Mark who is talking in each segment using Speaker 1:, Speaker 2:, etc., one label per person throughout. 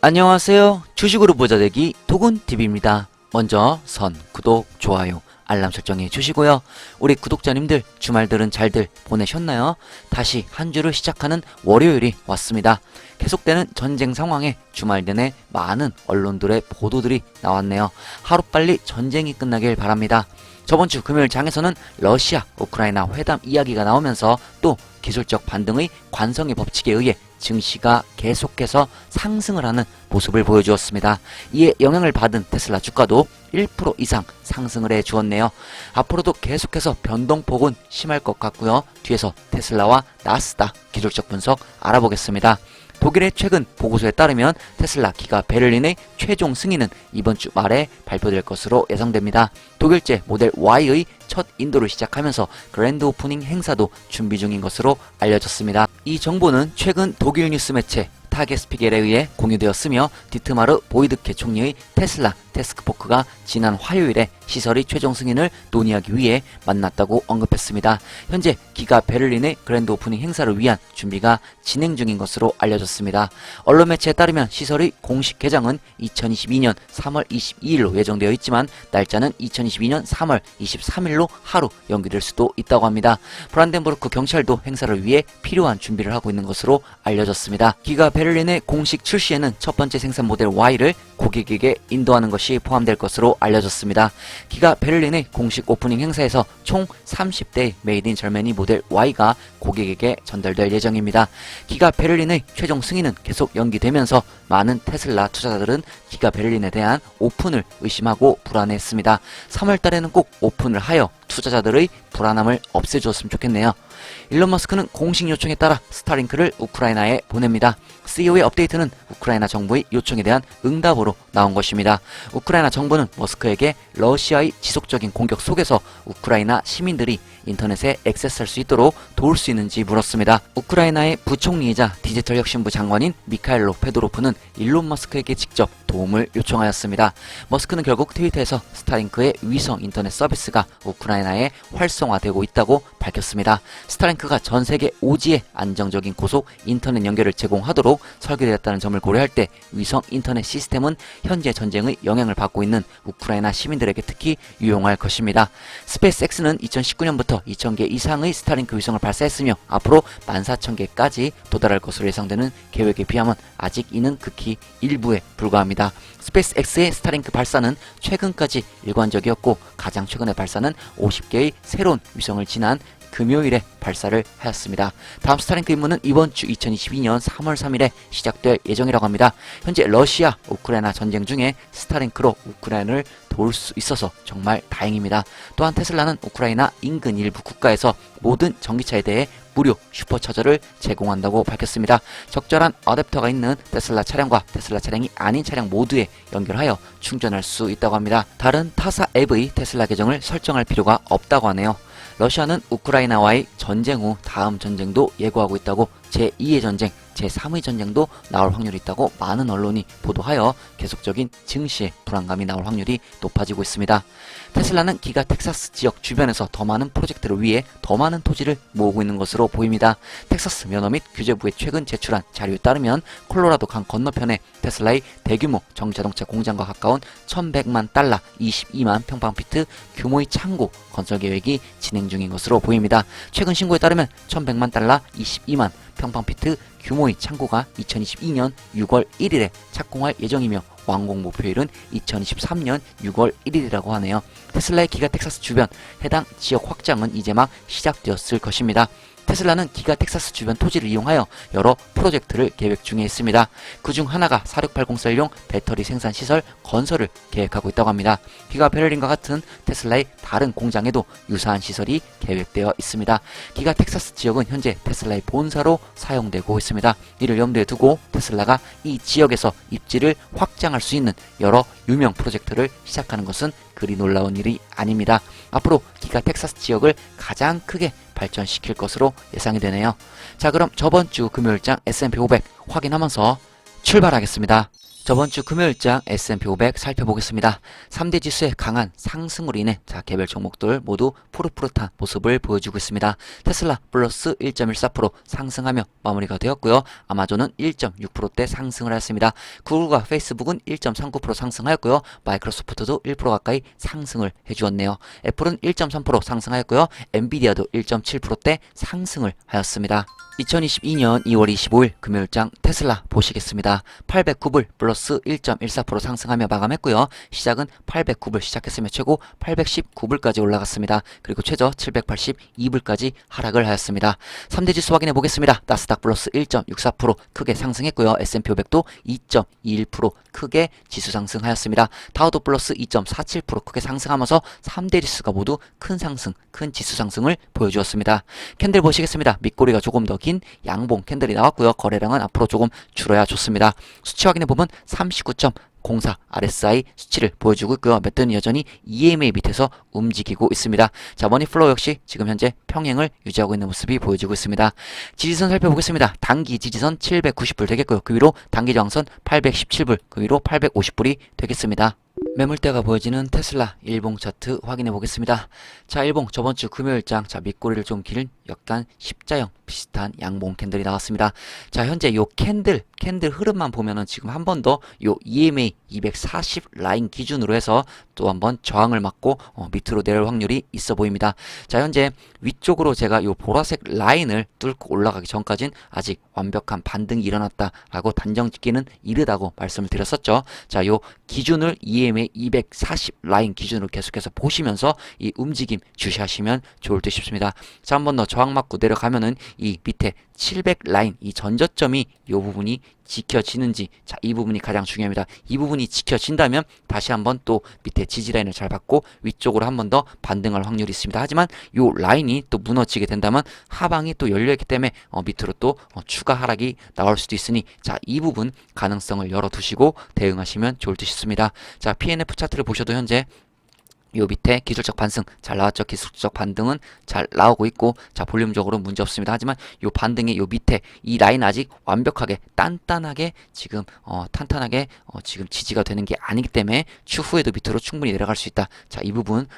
Speaker 1: 안녕하세요. 주식으로 부자 되기 도군TV입니다. 먼저 구독, 좋아요, 알람 설정해 주시고요. 우리 구독자님들 주말들은 잘들 보내셨나요? 다시 한 주를 시작하는 월요일이 왔습니다. 계속되는 전쟁 상황에 주말 내내 많은 언론들의 보도들이 나왔네요. 하루빨리 전쟁이 끝나길 바랍니다. 저번 주 금요일 장에서는 러시아, 우크라이나 회담 이야기가 나오면서 또 기술적 반등의 관성의 법칙에 의해 증시가 계속해서 상승을 하는 모습을 보여주었습니다. 이에 영향을 받은 테슬라 주가도 1% 이상 상승을 해주었네요. 앞으로도 계속해서 변동폭은 심할 것 같고요. 뒤에서 테슬라와 나스닥 기술적 분석 알아보겠습니다. 독일의 최근 보고서에 따르면 테슬라 기가 베를린의 최종 승인은 이번 주 말에 발표될 것으로 예상됩니다. 독일제 모델 Y의 첫 인도를 시작하면서 그랜드 오프닝 행사도 준비 중인 것으로 알려졌습니다. 이 정보는 최근 독일 뉴스 매체 타겟스피겔에 의해 공유되었으며 디트마르 보이드케 총리의 테슬라 태스크포크가 지난 화요일에 시설의 최종 승인을 논의하기 위해 만났다고 언급했습니다. 현재 기가 베를린의 그랜드 오프닝 행사를 위한 준비가 진행 중인 것으로 알려졌습니다. 언론 매체에 따르면 시설의 공식 개장은 2022년 3월 22일로 예정되어 있지만 날짜는 2022년 3월 23일로 하루 연기될 수도 있다고 합니다. 브란덴부르크 경찰도 행사를 위해 필요한 준비를 하고 있는 것으로 알려졌습니다. 기가 베를린의 공식 출시에는 첫 번째 생산 모델 Y를 고객에게 인도하는 것이 포함될 것으로 알려졌습니다. 기가 베를린의 공식 오프닝 행사에서 총 30대의 메이드 인 절메니 모델 Y가 고객에게 전달될 예정입니다. 기가 베를린의 최종 승인은 계속 연기되면서 많은 테슬라 투자자들은 기가 베를린에 대한 오픈을 의심하고 불안해했습니다. 3월 달에는 꼭 오픈을 하여 투자자들의 불안함을 없애주었으면 좋겠네요. 일론 머스크는 공식 요청에 따라 스타링크를 우크라이나에 보냅니다. CEO의 업데이트는 우크라이나 정부의 요청에 대한 응답으로 나온 것입니다. 우크라이나 정부는 머스크에게 러시아의 지속적인 공격 속에서 우크라이나 시민들이 인터넷에 액세스할 수 있도록 도울 수 있는지 물었습니다. 우크라이나의 부총리이자 디지털혁신부 장관인 미카일로 페도로프는 일론 머스크에게 직접 도움을 요청하였습니다. 머스크는 결국 트위터에서 스타링크의 위성 인터넷 서비스가 우크라이나에 활성화되고 있다고 밝혔습니다. 스타링크가 전 세계 오지의 안정적인 고속 인터넷 연결을 제공하도록 설계되었다는 점을 고려할 때 위성 인터넷 시스템은 현재 전쟁의 영향을 받고 있는 우크라이나 시민들에게 특히 유용할 것입니다. 스페이스X는 2019년부터 2000개 이상의 스타링크 위성을 발사했으며 앞으로 14,000개까지 도달할 것으로 예상되는 계획에 비하면 아직 이는 극히 일부에 불과합니다. 스페이스X의 스타링크 발사는 최근까지 일관적이었고 가장 최근의 발사는 50개의 새로운 위성을 지난 금요일에 발사를 하였습니다. 다음 스타링크 임무는 이번 주 2022년 3월 3일에 시작될 예정이라고 합니다. 현재 러시아, 우크라이나 전쟁 중에 스타링크로 우크라이나를 도울 수 있어서 정말 다행입니다. 또한 테슬라는 우크라이나 인근 일부 국가에서 모든 전기차에 대해 무료 슈퍼차저를 제공한다고 밝혔습니다. 적절한 어댑터가 있는 테슬라 차량과 테슬라 차량이 아닌 차량 모두에 연결하여 충전할 수 있다고 합니다. 다른 타사 앱의 테슬라 계정을 설정할 필요가 없다고 하네요. 러시아는 우크라이나와의 전쟁 후 다음 전쟁도 예고하고 있다고 제2의 전쟁, 제3의 전쟁도 나올 확률이 있다고 많은 언론이 보도하여 계속적인 증시의 불안감이 나올 확률이 높아지고 있습니다. 테슬라는 기가 텍사스 지역 주변에서 더 많은 프로젝트를 위해 더 많은 토지를 모으고 있는 것으로 보입니다. 텍사스 면허 및 규제부에 최근 제출한 자료에 따르면 콜로라도 강 건너편에 테슬라의 대규모 전기자동차 공장과 가까운 1100만 달러 22만 평방피트 규모의 창고 건설 계획이 진행 중인 것으로 보입니다. 최근 신고에 따르면 1100만 달러 22만 평방피트 규모의 창고가 2022년 6월 1일에 착공할 예정이며 완공 목표일은 2023년 6월 1일이라고 하네요. 테슬라의 기가 텍사스 주변 해당 지역 확장은 이제 막 시작되었을 것입니다. 테슬라는 기가 텍사스 주변 토지를 이용하여 여러 프로젝트를 계획 중에 있습니다. 그중 하나가 4680 셀용 배터리 생산 시설 건설을 계획하고 있다고 합니다. 기가 베를린과 같은 테슬라의 다른 공장에도 유사한 시설이 계획되어 있습니다. 기가 텍사스 지역은 현재 테슬라의 본사로 사용되고 있습니다. 이를 염두에 두고 테슬라가 이 지역에서 입지를 확장할 수 있는 여러 유명 프로젝트를 시작하는 것은 그리 놀라운 일이 아닙니다. 앞으로 기가 텍사스 지역을 가장 크게 발전시킬 것으로 예상이 되네요. 자, 그럼 저번 주 금요일장 S&P 500 확인하면서 출발하겠습니다. 저번 주 금요일장 S&P 500 살펴보겠습니다. 3대 지수의 강한 상승으로 인해 개별 종목들 모두 푸릇푸릇한 모습을 보여주고 있습니다. 테슬라 플러스 1.14% 상승하며 마무리가 되었고요. 아마존은 1.6%대 상승을 하였습니다. 구글과 페이스북은 1.39% 상승하였고요. 마이크로소프트도 1% 가까이 상승을 해주었네요. 애플은 1.3% 상승하였고요. 엔비디아도 1.7%대 상승을 하였습니다. 2022년 2월 25일 금요일장 테슬라 보시겠습니다. 809불 플러스 1.14% 상승하며 마감했고요. 시작은 809불 시작했으며 최고 819불까지 올라갔습니다. 그리고 최저 782불까지 하락을 하였습니다. 3대 지수 확인해 보겠습니다. 나스닥 플러스 1.64% 크게 상승했고요. S&P 500도 2.21% 크게 지수 상승하였습니다. 다우도 플러스 2.47% 크게 상승하면서 3대 지수가 모두 큰 상승, 큰 지수 상승을 보여주었습니다. 캔들 보시겠습니다. 밑꼬리가 조금 더 긴 양봉 캔들이 나왔고요. 거래량은 앞으로 조금 줄어야 좋습니다. 수치 확인해 보면 39.04 RSI 수치를 보여주고 있고요. 매트는 여전히 EMA 밑에서 움직이고 있습니다. 자, 머니플로우 역시 지금 현재 평행을 유지하고 있는 모습이 보여지고 있습니다. 지지선 살펴보겠습니다. 단기 지지선 790불 되겠고요. 그 위로 단기 저항선 817불, 그 위로 850불이 되겠습니다. 매물대가 보여지는 테슬라 일봉 차트 확인해 보겠습니다. 자, 일봉 저번주 금요일장 밑꼬리를 좀 긴 약간 십자형 비슷한 양봉 캔들이 나왔습니다. 자, 현재 요 캔들 흐름만 보면은 지금 한 번 더 요 EMA 240 라인 기준으로 해서 또 한번 저항을 맞고 밑으로 내려올 확률이 있어 보입니다. 자, 현재 위쪽으로 제가 요 보라색 라인을 뚫고 올라가기 전까진 아직 완벽한 반등이 일어났다라고 단정 짓기는 이르다고 말씀을 드렸었죠. 자, 요 기준을 EMA 240 라인 기준으로 계속해서 보시면서 이 움직임 주시하시면 좋을 듯 싶습니다. 자, 한 번 더 저항 맞고 내려가면은 이 밑에 700 라인 이 전저점이 이 부분이 지켜지는지, 자, 이 부분이 가장 중요합니다. 이 부분이 지켜진다면 다시 한번 또 밑에 지지 라인을 잘 받고 위쪽으로 한 번 더 반등할 확률이 있습니다. 하지만 이 라인이 또 무너지게 된다면 하방이 또 열려있기 때문에 밑으로 또 추가 하락이 나올 수도 있으니, 자, 이 부분 가능성을 열어두시고 대응하시면 좋을 듯 싶습니다. 자, PNF 차트를 보셔도 현재 요 밑에 기술적 반등 잘 나왔죠. 기술적 반등은 잘 나오고 있고, 자, 볼륨적으로 문제 없습니다. 하지만 요 반등의 요 밑에 이 라인 아직 완벽하게 단단하게 지금 탄탄하게 지금 지지가 되는 게 아니기 때문에 추후에도 밑으로 충분히 내려갈 수 있다. 자, 이 부분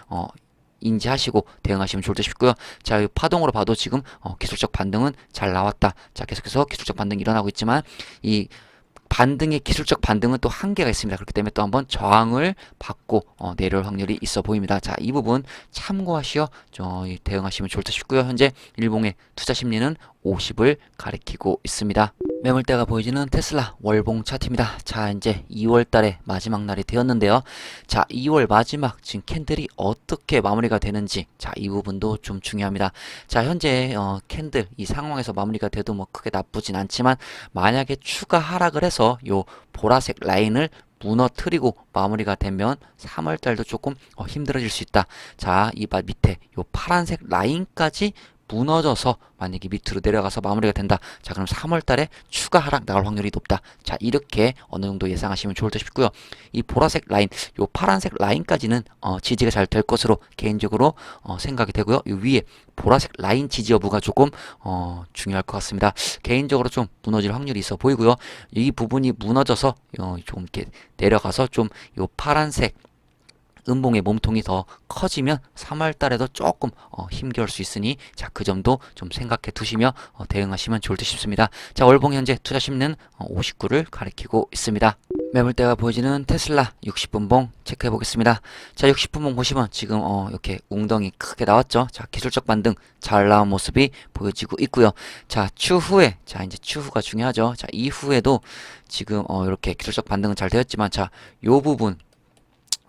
Speaker 1: 인지하시고 대응하시면 좋을 듯 싶고요. 자, 이 파동으로 봐도 지금 기술적 반등은 잘 나왔다. 자, 계속해서 기술적 반등이 일어나고 있지만 이 반등의 기술적 반등은 또 한계가 있습니다. 그렇기 때문에 또 한번 저항을 받고 내려올 확률이 있어 보입니다. 자, 이 부분 참고하시어 대응하시면 좋을 듯 싶고요. 현재 일봉의 투자 심리는 50을 가리키고 있습니다. 매물대가 보여지는 테슬라 월봉 차트입니다. 자, 이제 2월 달의 마지막 날이 되었는데요. 자, 2월 마지막 지금 캔들이 어떻게 마무리가 되는지, 자, 이 부분도 좀 중요합니다. 자, 현재 캔들 이 상황에서 마무리가 돼도 뭐 크게 나쁘진 않지만, 만약에 추가 하락을 해서 요 보라색 라인을 무너뜨리고 마무리가 되면 3월 달도 조금 힘들어질 수 있다. 자, 이 밑에 요 파란색 라인까지 무너져서 만약에 밑으로 내려가서 마무리가 된다. 자, 그럼 3월 달에 추가 하락 나올 확률이 높다. 자, 이렇게 어느 정도 예상하시면 좋을 듯 싶고요. 이 보라색 라인, 요 파란색 라인까지는 지지가 잘 될 것으로 개인적으로 생각이 되고요. 이 위에 보라색 라인 지지 여부가 조금 중요할 것 같습니다. 개인적으로 좀 무너질 확률이 있어 보이고요. 이 부분이 무너져서 좀 이렇게 내려가서 좀 요 파란색 음봉의 몸통이 더 커지면 3월 달에도 조금 힘겨울 수 있으니, 자, 그 점도 좀 생각해 두시며 대응하시면 좋을 듯 싶습니다. 자, 월봉 현재 투자 심리는 59를 가리키고 있습니다. 매물대가 보여지는 테슬라 60분봉 체크해 보겠습니다. 자, 60분봉 보시면 지금 이렇게 웅덩이 크게 나왔죠. 자, 기술적 반등 잘 나온 모습이 보여지고 있고요. 자, 추후에, 자, 이제 추후가 중요하죠. 자, 이후에도 지금 이렇게 기술적 반등은 잘 되었지만, 자, 요 부분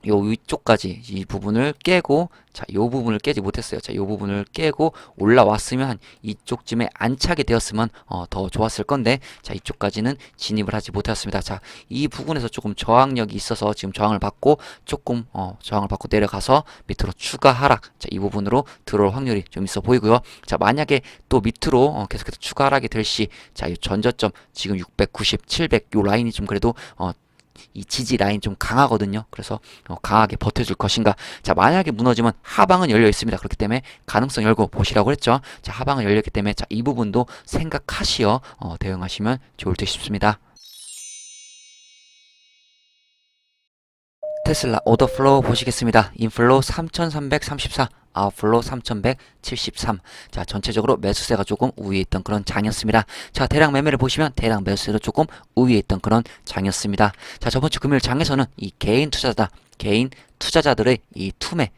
Speaker 1: 요 위쪽까지 이 부분을 깨고, 자, 요 부분을 깨지 못했어요. 자, 요 부분을 깨고 올라왔으면 한 이쪽쯤에 안착이 되었으면 더 좋았을 건데, 자, 이쪽까지는 진입을 하지 못했습니다. 자, 이 부분에서 조금 저항력이 있어서 지금 저항을 받고 조금 저항을 받고 내려가서 밑으로 추가 하락, 자, 이 부분으로 들어올 확률이 좀 있어 보이고요. 자, 만약에 또 밑으로 계속해서 추가 하락이 될 시, 자, 이 전저점 지금 690, 700 요 라인이 좀 그래도 이 지지 라인 좀 강하거든요. 그래서 강하게 버텨줄 것인가. 자, 만약에 무너지면 하방은 열려 있습니다. 그렇기 때문에 가능성 열고 보시라고 했죠. 자, 하방은 열렸기 때문에, 자, 이 부분도 생각하시어 대응하시면 좋을 듯 싶습니다. 테슬라 오더 플로우 보시겠습니다. 인플로우 3,334, 아웃플로우 3,173. 자, 전체적으로 매수세가 조금 우위에 있던 그런 장이었습니다. 자, 대량 매매를 보시면 대량 매수세도 조금 우위에 있던 그런 장이었습니다. 자, 저번 주 금요일 장에서는 이 개인 투자자들의 이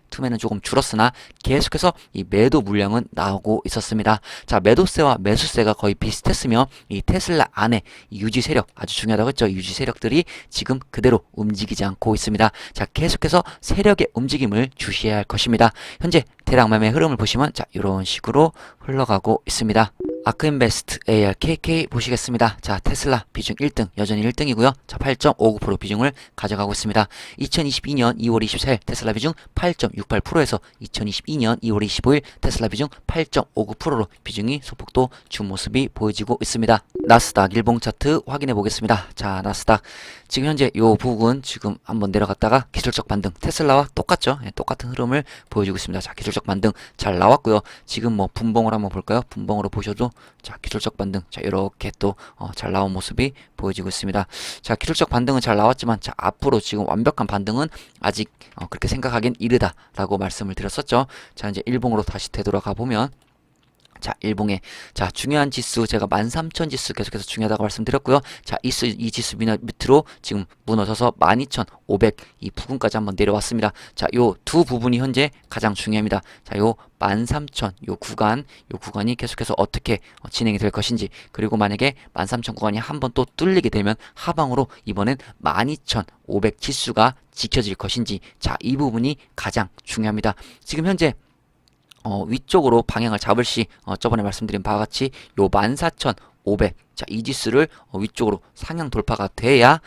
Speaker 1: 투매는 조금 줄었으나 계속해서 이 매도 물량은 나오고 있었습니다. 자, 매도세와 매수세가 거의 비슷했으며 이 테슬라 안에 이 유지 세력, 아주 중요하다고 했죠. 유지 세력들이 지금 그대로 움직이지 않고 있습니다. 자, 계속해서 세력의 움직임을 주시해야 할 것입니다. 현재 대량 매매 흐름을 보시면 자, 이런 식으로 흘러가고 있습니다. 아크인베스트 ARKK 보시겠습니다. 자, 테슬라 비중 1등, 여전히 1등이고요. 자, 8.59% 비중을 가져가고 있습니다. 2022년 2월 24일 테슬라 비중 8.68%에서 2022년 2월 25일 테슬라 비중 8.59%로 비중이 소폭도 준 모습이 보여지고 있습니다. 나스닥 일봉 차트 확인해 보겠습니다. 자, 나스닥 지금 현재 요 부분 지금 한번 내려갔다가 기술적 반등, 테슬라와 똑같죠? 예, 똑같은 흐름을 보여주고 있습니다. 자, 기술적 반등 잘 나왔고요. 지금 뭐 분봉을 한번 볼까요? 분봉으로 보셔도 자, 기술적 반등, 자, 이렇게 또 잘 나온 모습이 보여지고 있습니다. 자, 기술적 반등은 잘 나왔지만 자, 앞으로 지금 완벽한 반등은 아직 그렇게 생각하기엔 이르다라고 말씀을 드렸었죠. 자, 이제 일봉으로 다시 되돌아가 보면 자, 일봉의 자, 중요한 지수 제가 13,000 지수 계속해서 중요하다고 말씀드렸고요. 자, 이 지수 밑으로 지금 무너져서 12,500 이 부근까지 한번 내려왔습니다. 자, 요 두 부분이 현재 가장 중요합니다. 자, 요 13,000 요 구간이 계속해서 어떻게 진행이 될 것인지, 그리고 만약에 13,000 구간이 한번 또 뚫리게 되면 하방으로 이번엔 12,500 지수가 지켜질 것인지, 자, 이 부분이 가장 중요합니다. 지금 현재 위쪽으로 방향을 잡을 시 저번에 말씀드린 바와 같이 요 14,500 자, 이 지수를 위쪽으로 상향 돌파가 돼야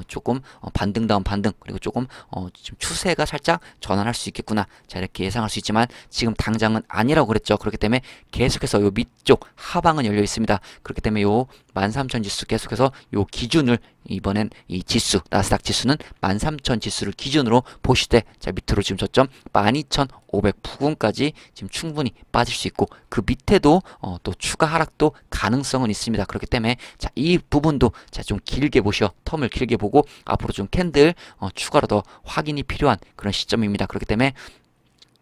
Speaker 1: 조금 반등 다운 반등, 그리고 조금 지금 추세가 살짝 전환할 수 있겠구나, 자, 이렇게 예상할 수 있지만 지금 당장은 아니라고 그랬죠. 그렇기 때문에 계속해서 요 밑쪽 하방은 열려 있습니다. 그렇기 때문에 요 13,000 지수 계속해서 요 기준을, 이번엔 이 지수 나스닥 지수는 13,000 지수를 기준으로 보시되, 자, 밑으로 지금 저점 12,500 부근까지 지금 충분히 빠질 수 있고, 그 밑에도 또 추가 하락도 가능성은 있습니다. 그렇기 때문에 자, 이 부분도 자, 좀 길게 보셔, 텀을 길게 보고 앞으로 좀 캔들 추가로 더 확인이 필요한 그런 시점입니다. 그렇기 때문에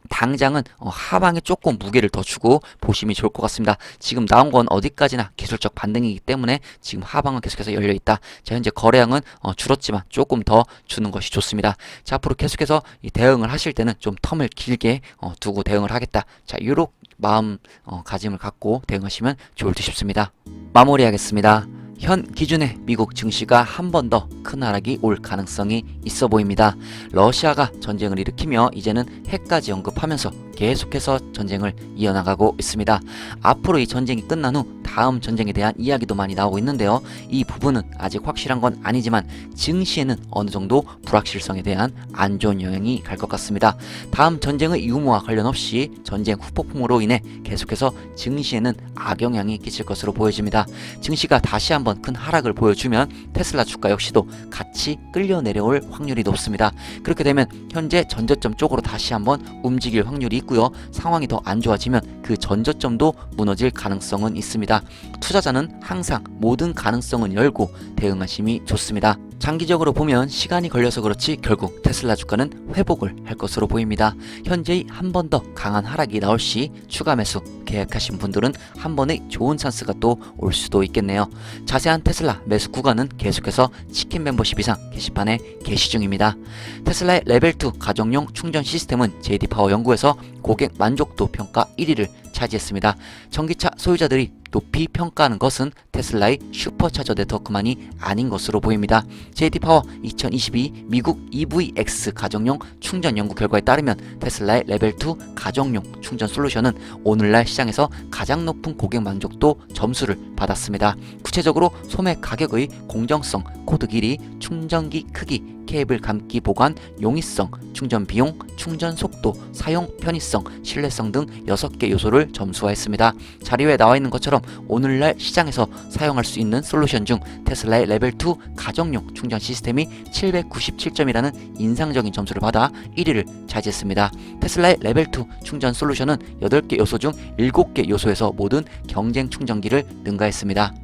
Speaker 1: 당장은 하방에 조금 무게를 더 주고 보심이 좋을 것 같습니다. 지금 나온 건 어디까지나 기술적 반등이기 때문에 지금 하방은 계속해서 열려 있다. 자, 현재 거래량은 줄었지만 조금 더 주는 것이 좋습니다. 자, 앞으로 계속해서 이 대응을 하실 때는 좀 텀을 길게 두고 대응을 하겠다. 자, 요렇게 마음가짐을 갖고 대응하시면 좋을 듯 싶습니다. 마무리하겠습니다. 현 기준의 미국 증시가 한 번 더 큰 하락이 올 가능성이 있어 보입니다. 러시아가 전쟁을 일으키며 이제는 핵까지 언급하면서 계속해서 전쟁을 이어나가고 있습니다. 앞으로 이 전쟁이 끝난 후 다음 전쟁에 대한 이야기도 많이 나오고 있는데요. 이 부분은 아직 확실한 건 아니지만 증시에는 어느 정도 불확실성에 대한 안 좋은 영향이 갈 것 같습니다. 다음 전쟁의 유무와 관련 없이 전쟁 후폭풍으로 인해 계속해서 증시에는 악영향이 끼칠 것으로 보여집니다. 증시가 다시 한번 큰 하락을 보여주면 테슬라 주가 역시도 같이 끌려 내려올 확률이 높습니다. 그렇게 되면 현재 전저점 쪽으로 다시 한번 움직일 확률이 있고요. 상황이 더 안 좋아지면 그 전저점도 무너질 가능성은 있습니다. 투자자는 항상 모든 가능성은 열고 대응하심이 좋습니다. 장기적으로 보면 시간이 걸려서 그렇지 결국 테슬라 주가는 회복을 할 것으로 보입니다. 현재의 한 번 더 강한 하락이 나올 시 추가 매수 계획하신 분들은 한 번의 좋은 찬스가 또 올 수도 있겠네요. 자세한 테슬라 매수 구간은 계속해서 치킨 멤버십 이상 게시판에 게시 중입니다. 테슬라의 레벨2 가정용 충전 시스템은 JD 파워 연구에서 고객 만족도 평가 1위를 차지했습니다. 전기차 소유자들이 높이 평가하는 것은 테슬라의 슈퍼차저 네트워크만이 아닌 것으로 보입니다. JD 파워 2022 미국 EVX 가정용 충전 연구 결과에 따르면 테슬라의 레벨2 가정용 충전 솔루션은 오늘날 시장에서 가장 높은 고객 만족도 점수를 받았습니다. 구체적으로 소매 가격의 공정성, 코드 길이, 충전기 크기, 케이블 감기 보관, 용이성, 충전 비용, 충전 속도, 사용 편의성, 신뢰성 등 6개 요소를 점수화했습니다. 자료에 나와 있는 것처럼 오늘날 시장에서 사용할 수 있는 솔루션 중 테슬라의 레벨2 가정용 충전 시스템이 797점이라는 인상적인 점수를 받아 1위를 차지했습니다. 테슬라의 레벨2 충전 솔루션은 8개 요소 중 7개 요소에서 모든 경쟁 충전기를 능가했습니다.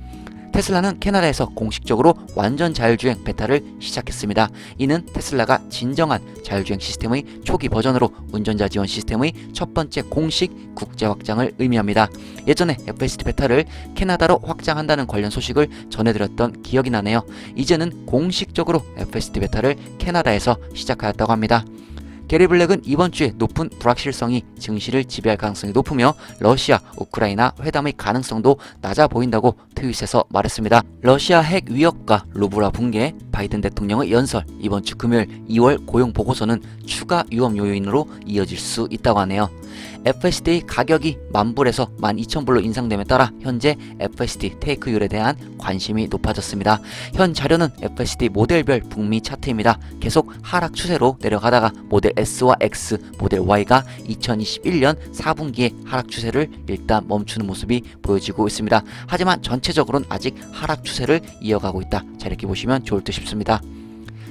Speaker 1: 테슬라는 캐나다에서 공식적으로 완전 자율주행 베타를 시작했습니다. 이는 테슬라가 진정한 자율주행 시스템의 초기 버전으로 운전자 지원 시스템의 첫 번째 공식 국제 확장을 의미합니다. 예전에 FSD 베타를 캐나다로 확장한다는 관련 소식을 전해드렸던 기억이 나네요. 이제는 공식적으로 FSD 베타를 캐나다에서 시작하였다고 합니다. 게리 블랙은 이번 주에 높은 불확실성이 증시를 지배할 가능성이 높으며 러시아, 우크라이나 회담의 가능성도 낮아 보인다고 트윗에서 말했습니다. 러시아 핵 위협과 루브라 붕괴, 바이든 대통령의 연설, 이번 주 금요일 2월 고용 보고서는 추가 위험 요인으로 이어질 수 있다고 하네요. FSD 가격이 10,000불에서 12,000불로 인상됨에 따라 현재 FSD 테이크율에 대한 관심이 높아졌습니다. 현 자료는 FSD 모델별 북미 차트입니다. 계속 하락 추세로 내려가다가 모델 S와 X, 모델 Y가 2021년 4분기에 하락 추세를 일단 멈추는 모습이 보여지고 있습니다. 하지만 전체적으로는 아직 하락 추세를 이어가고 있다. 자, 이렇게 보시면 좋을 듯 싶습니다.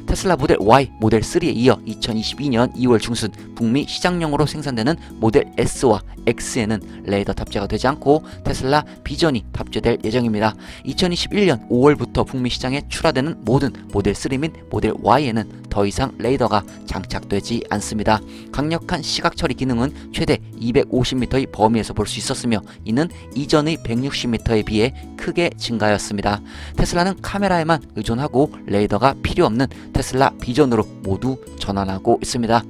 Speaker 1: 테슬라 모델 Y, 모델 3에 이어 2022년 2월 중순 북미 시장용으로 생산되는 모델 S와 X에는 레이더 탑재가 되지 않고 테슬라 비전이 탑재될 예정입니다. 2021년 5월부터 북미 시장에 출하되는 모든 모델 3 및 모델 Y에는 더 이상 레이더가 장착되지 않습니다. 강력한 시각 처리 기능은 최대 250m의 범위에서 볼 수 있었으며 이는 이전의 160m에 비해 크게 증가하였습니다. 테슬라는 카메라에만 의존하고 레이더가 필요 없는 테슬라 비전으로 모두 전환하고 있습니다.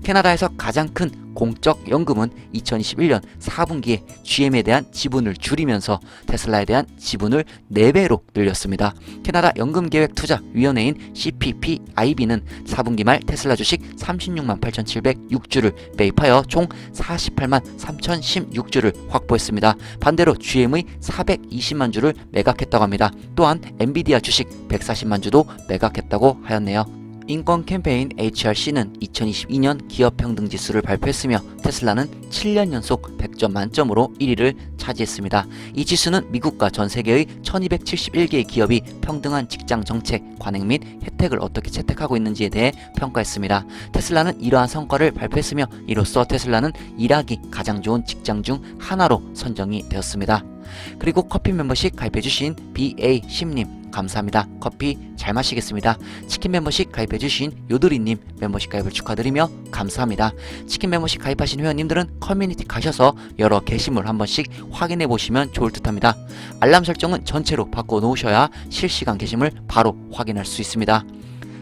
Speaker 1: 캐나다에서 가장 큰 공적 연금은 2021년 4분기에 GM에 대한 지분을 줄이면서 테슬라에 대한 지분을 4배로 늘렸습니다. 캐나다 연금계획투자위원회인 CPPIB는 4분기 말 테슬라 주식 36만 8,706주를 매입하여 총 48만 3,016주를 확보했습니다. 반대로 GM의 420만 주를 매각했다고 합니다. 또한 엔비디아 주식 140만 주도 매각했다고 하였네요. 인권 캠페인 HRC는 2022년 기업평등지수를 발표했으며 테슬라는 7년 연속 100점 만점으로 1위를 차지했습니다. 이 지수는 미국과 전 세계의 1271개의 기업이 평등한 직장 정책, 관행 및 혜택을 어떻게 채택하고 있는지에 대해 평가했습니다. 테슬라는 이러한 성과를 발표했으며 이로써 테슬라는 일하기 가장 좋은 직장 중 하나로 선정이 되었습니다. 그리고 커피 멤버십 가입해주신 BA10님 감사합니다. 커피 잘 마시겠습니다. 치킨 멤버십 가입해주신 요드리님 멤버십 가입을 축하드리며 감사합니다. 치킨 멤버십 가입하신 회원님들은 커뮤니티 가셔서 여러 게시물 한 번씩 확인해 보시면 좋을 듯 합니다. 알람 설정은 전체로 바꿔 놓으셔야 실시간 게시물 바로 확인할 수 있습니다.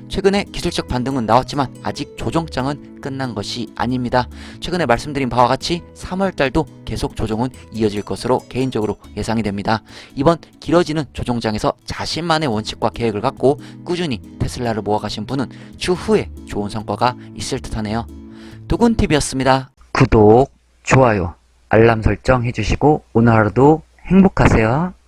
Speaker 1: 최근에 기술적 반등은 나왔지만 아직 조정장은 끝난 것이 아닙니다. 최근에 말씀드린 바와 같이 3월달도 계속 조정은 이어질 것으로 개인적으로 예상이 됩니다. 이번 길어지는 조정장에서 자신만의 원칙과 계획을 갖고 꾸준히 테슬라를 모아가신 분은 추후에 좋은 성과가 있을 듯하네요. 두근TV였습니다. 구독, 좋아요, 알람 설정 해주시고 오늘 하루도 행복하세요.